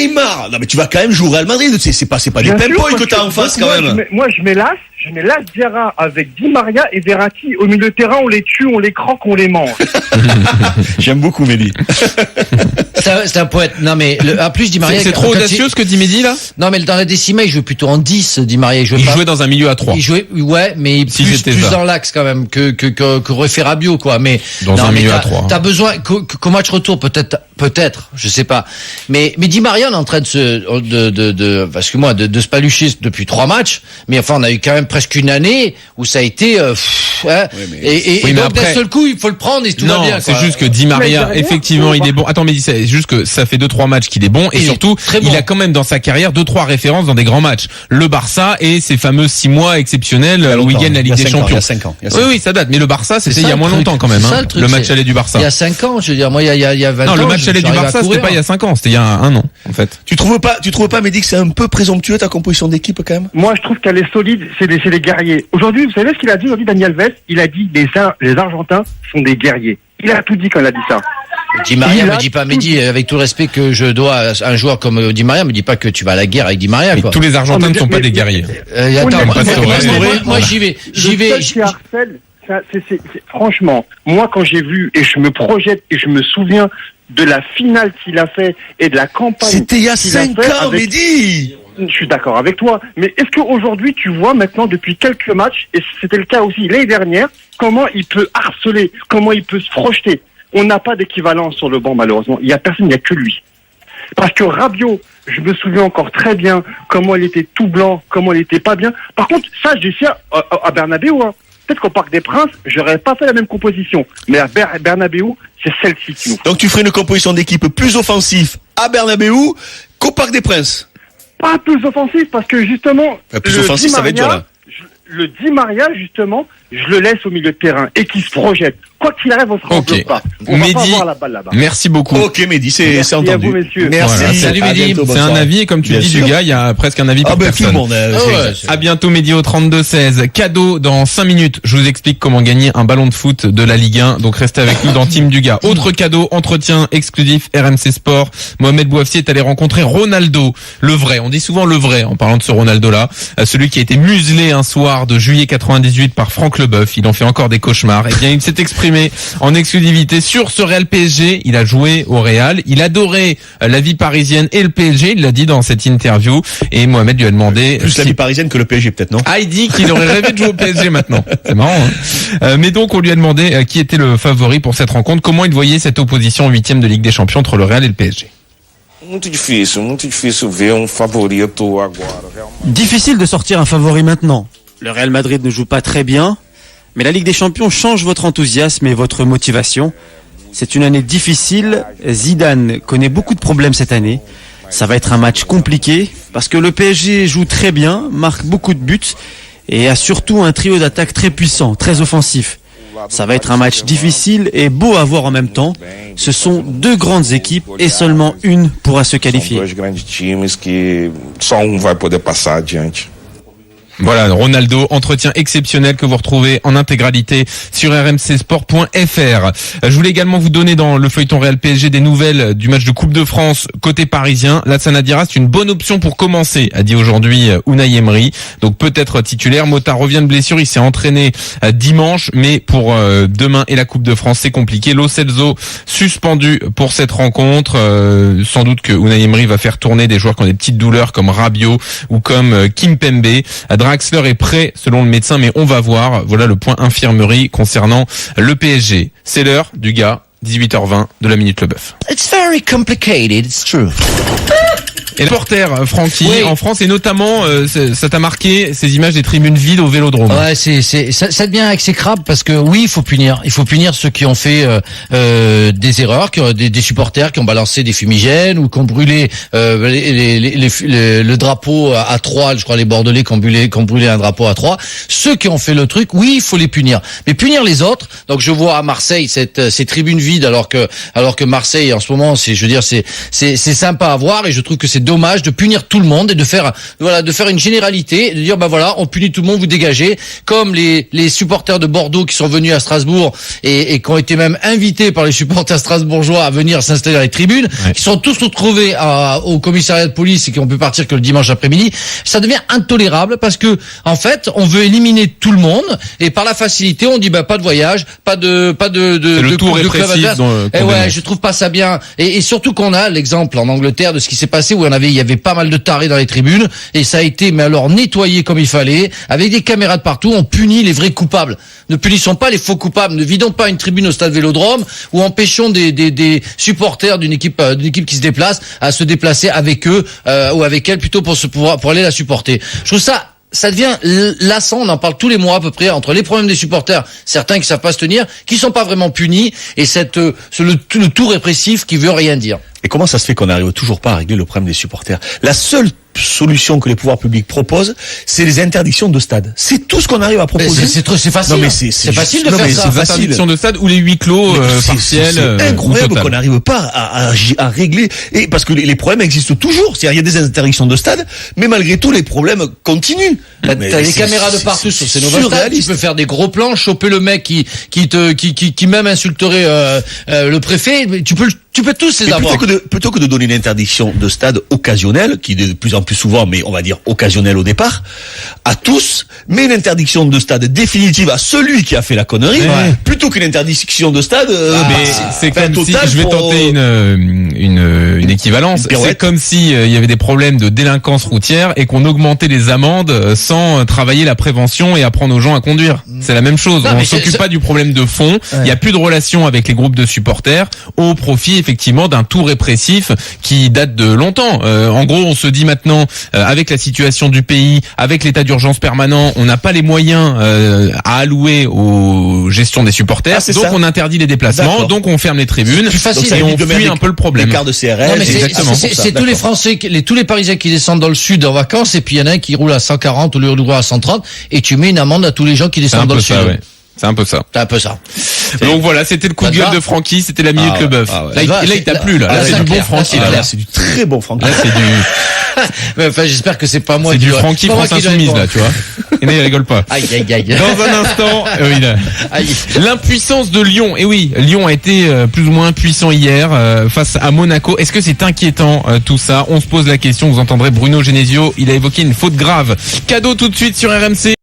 Neymar. Non, mais tu vas quand même jouer au Real Madrid. C'est pas des pimpoys que t'as en face, quand même. Moi, je mets l'As Diarra avec Di Maria et Verratti au milieu de terrain. On les tue, on les croque, on les mange. J'aime beaucoup Mehdi. C'est un poète. Non, mais en plus, Di Maria. C'est trop audacieux ce que dit Mehdi, là? Non, mais dans la décima, il jouait plutôt en 10, Di Maria. Il jouait dans un milieu à 3. Il jouait, ouais, mais plus dans l'axe, quand même, qu'aurait fait Rabiot, quoi. Mais. Dans un milieu à 3. T'as besoin, qu'au match retour, peut-être, je sais pas. Mais Di Maria, on est en train parce que moi, de se palucher depuis 3 matchs, mais enfin, on a eu quand même presque une année où ça a été, et donc d'un seul coup, il faut le prendre et tout va bien. Non, c'est juste que Di Maria, effectivement, il est bon. Attends, mais c'est juste que ça fait 2-3 matchs qu'il est bon, et surtout, il a quand même dans sa carrière 2-3 références dans des grands matchs. Le Barça et ces fameux 6 mois exceptionnels où il gagne la Ligue des Champions. Il y a 5 ans. Oui, ça date. Mais le Barça, c'était il y a moins longtemps quand même, le match aller du Barça. Il y a 5 ans, je veux dire, moi, il y a 20 ans. Non, le match aller du Barça, c'était pas il y a 5 ans, c'était il y a 1 an, en fait. Tu trouves pas, Mehdi, que c'est un peu présomptueux ta composition d'équipe quand même? Moi, je trouve qu'elle est solide, c'est des guerriers. Aujourd'hui, vous savez ce qu'il a dit aujourd'hui, Daniel Alves? Il a dit les Argentins sont des guerriers. Il a tout dit quand il a dit ça. Di Maria me dit pas, Mehdi, avec tout le respect que je dois à un joueur comme Di Maria, me dit pas que tu vas à la guerre avec Di Maria, quoi. Tous les Argentins ne sont pas des guerriers. Moi, j'y vais. Franchement, moi, quand j'ai vu, et je me projette, et je me souviens de la finale qu'il a fait, et de la campagne. C'était il y a 5 ans, Mehdi! Je suis d'accord avec toi, mais est-ce qu'aujourd'hui tu vois maintenant depuis quelques matchs, et c'était le cas aussi l'année dernière, comment il peut harceler, comment il peut se projeter? On n'a pas d'équivalent sur le banc malheureusement, il n'y a personne, il n'y a que lui. Parce que Rabiot, je me souviens encore très bien comment il était tout blanc, comment il était pas bien. Par contre, ça je dis ça à Bernabéu, hein. Peut-être qu'au Parc des Princes, j'aurais pas fait la même composition, mais à Bernabéu, c'est celle-ci qui nous. Donc tu ferais une composition d'équipe plus offensive à Bernabéu qu'au Parc des Princes? Pas plus offensif, parce que justement, plus offensif, ça va être dur là. Le Di Maria, justement, je le laisse au milieu de terrain et qui se projette. Quoi qu'il arrive, on se rend pas. On va pas avoir la balle là-bas. Merci beaucoup. Ok, Mehdi, c'est entendu. À vous, messieurs. Merci. Voilà. Salut, Mehdi. C'est un avis, et comme tu dis, du gars, il y a presque un avis pour personne. Tout le monde. À bientôt, Mehdi, au 32-16. Cadeau dans 5 minutes. Je vous explique comment gagner un ballon de foot de la Ligue 1. Donc, restez avec nous dans Team du gars. Autre cadeau, entretien exclusif RMC Sport. Mohamed Bouafsi est allé rencontrer Ronaldo. Le vrai. On dit souvent le vrai en parlant de ce Ronaldo-là. Celui qui a été muselé un soir de juillet 98 par Franck Leboeuf. Il en fait encore des cauchemars. Eh bien, il s'est exprimé en exclusivité sur ce Real PSG. Il a joué au Real. Il adorait la vie parisienne et le PSG. Il l'a dit dans cette interview. Et Mohamed lui a demandé... Plus la vie parisienne que le PSG, peut-être, non? Ah, il dit qu'il aurait rêvé de jouer au PSG maintenant. C'est marrant, hein. Mais donc, on lui a demandé qui était le favori pour cette rencontre. Comment il voyait cette opposition en 8e de Ligue des Champions entre le Real et le PSG. Difficile de sortir un favori maintenant. Le Real Madrid ne joue pas très bien, mais la Ligue des Champions change votre enthousiasme et votre motivation. C'est une année difficile. Zidane connaît beaucoup de problèmes cette année. Ça va être un match compliqué parce que le PSG joue très bien, marque beaucoup de buts et a surtout un trio d'attaque très puissant, très offensif. Ça va être un match difficile et beau à voir en même temps. Ce sont 2 grandes équipes et seulement une pourra se qualifier. Voilà, Ronaldo, entretien exceptionnel que vous retrouvez en intégralité sur rmcsport.fr. Je voulais également vous donner dans le feuilleton Real PSG des nouvelles du match de Coupe de France côté parisien. Lassana Dira, c'est une bonne option pour commencer, a dit aujourd'hui Unai Emery. Donc peut-être titulaire. Mota revient de blessure, il s'est entraîné dimanche, mais pour demain et la Coupe de France, c'est compliqué. Lo Celso suspendu pour cette rencontre. Sans doute que Unai Emery va faire tourner des joueurs qui ont des petites douleurs comme Rabiot ou comme Kimpembe. Draxler est prêt selon le médecin, mais on va voir. Voilà le point infirmerie concernant le PSG. C'est l'heure du gars, 18h20 de la Minute Leboeuf. It's very complicated, it's true. Et le reporter, Francky, oui. en France, et notamment, ça t'a marqué ces images des tribunes vides au Vélodrome. Ouais, ça devient exécrable parce que oui, il faut punir ceux qui ont fait des erreurs, des supporters qui ont balancé des fumigènes ou qui ont brûlé le drapeau à 3, je crois les Bordelais qui ont brûlé un drapeau à 3. Ceux qui ont fait le truc, oui, il faut les punir. Mais punir les autres, donc je vois à Marseille ces tribunes vides alors que Marseille en ce moment, c'est sympa à voir et je trouve que c'est dommage de punir tout le monde et de faire une généralité, de dire on punit tout le monde, vous dégagez, comme les supporters de Bordeaux qui sont venus à Strasbourg et qui ont été même invités par les supporters strasbourgeois à venir s'installer dans les tribunes, qui sont tous retrouvés au commissariat de police et qui ont pu partir que le dimanche après-midi. Ça devient intolérable parce que en fait, on veut éliminer tout le monde et par la facilité, on dit pas de voyage, pas de tout répressif. Je trouve pas ça bien. Et surtout qu'on a l'exemple en Angleterre de ce qui s'est passé où il y avait pas mal de tarés dans les tribunes et ça a été nettoyé comme il fallait avec des caméras de partout. On punit les vrais coupables. Ne punissons pas les faux coupables. Ne vidons pas une tribune au stade Vélodrome ou empêchons des supporters d'une équipe qui se déplace à se déplacer avec eux ou avec elle plutôt pour aller la supporter. Je trouve ça devient lassant, on en parle tous les mois à peu près, entre les problèmes des supporters, certains qui savent pas se tenir, qui sont pas vraiment punis, et le tout répressif qui veut rien dire. Et comment ça se fait qu'on n'arrive toujours pas à régler le problème des supporters? La seule solution que les pouvoirs publics proposent, c'est les interdictions de stade. C'est tout ce qu'on arrive à proposer. C'est facile. Non mais c'est facile de faire ça. C'est interdictions de stade ou les huis clos partiels. C'est incroyable qu'on n'arrive pas à régler. Et parce que les problèmes existent toujours. C'est-à-dire, il y a des interdictions de stade, mais malgré tout, les problèmes continuent. T'as des caméras de partout sur ces nouveaux stades. Tu peux faire des gros plans, choper le mec qui même insulterait le préfet. Tu peux tous les avoir. Plutôt que de donner une interdiction de stade occasionnelle, qui est de plus en plus souvent, mais on va dire occasionnelle au départ, à tous, mais une interdiction de stade définitive à celui qui a fait la connerie, plutôt qu'une interdiction de stade. C'est comme si, je vais tenter une équivalence. C'est comme si il y avait des problèmes de délinquance routière et qu'on augmentait les amendes sans travailler la prévention et apprendre aux gens à conduire. C'est la même chose. On s'occupe pas du problème de fond. Il n'y a plus de relation avec les groupes de supporters au profit effectivement d'un tout répressif qui date de longtemps. En gros, on se dit maintenant, avec la situation du pays, avec l'état d'urgence permanent, on n'a pas les moyens à allouer aux gestions des supporters. Donc on interdit les déplacements, donc on ferme les tribunes, et on fuit un peu le problème. Carte de CRS, c'est tous les Français, tous les Parisiens qui descendent dans le sud en vacances, et puis il y en a un qui roule à 140 au lieu de rouler à 130, et tu mets une amende à tous les gens qui descendent dans le sud. C'est un peu ça. C'est un peu ça. Donc voilà, c'était le coup de gueule de Francky, c'était la minute le bœuf. Là, il t'a plu, là. Là, c'est du bon Francky, là. C'est du très bon Francky. Là, c'est du... Enfin, j'espère que c'est pas moi qui... C'est du Francky France Insoumise, là, tu vois. Et là, il rigole pas. Aïe. Dans un instant, l'impuissance de Lyon. Et oui, Lyon a été plus ou moins impuissant hier face à Monaco. Est-ce que c'est inquiétant, tout ça? On se pose la question. Vous entendrez Bruno Genesio. Il a évoqué une faute grave. Cadeau tout de suite sur RMC.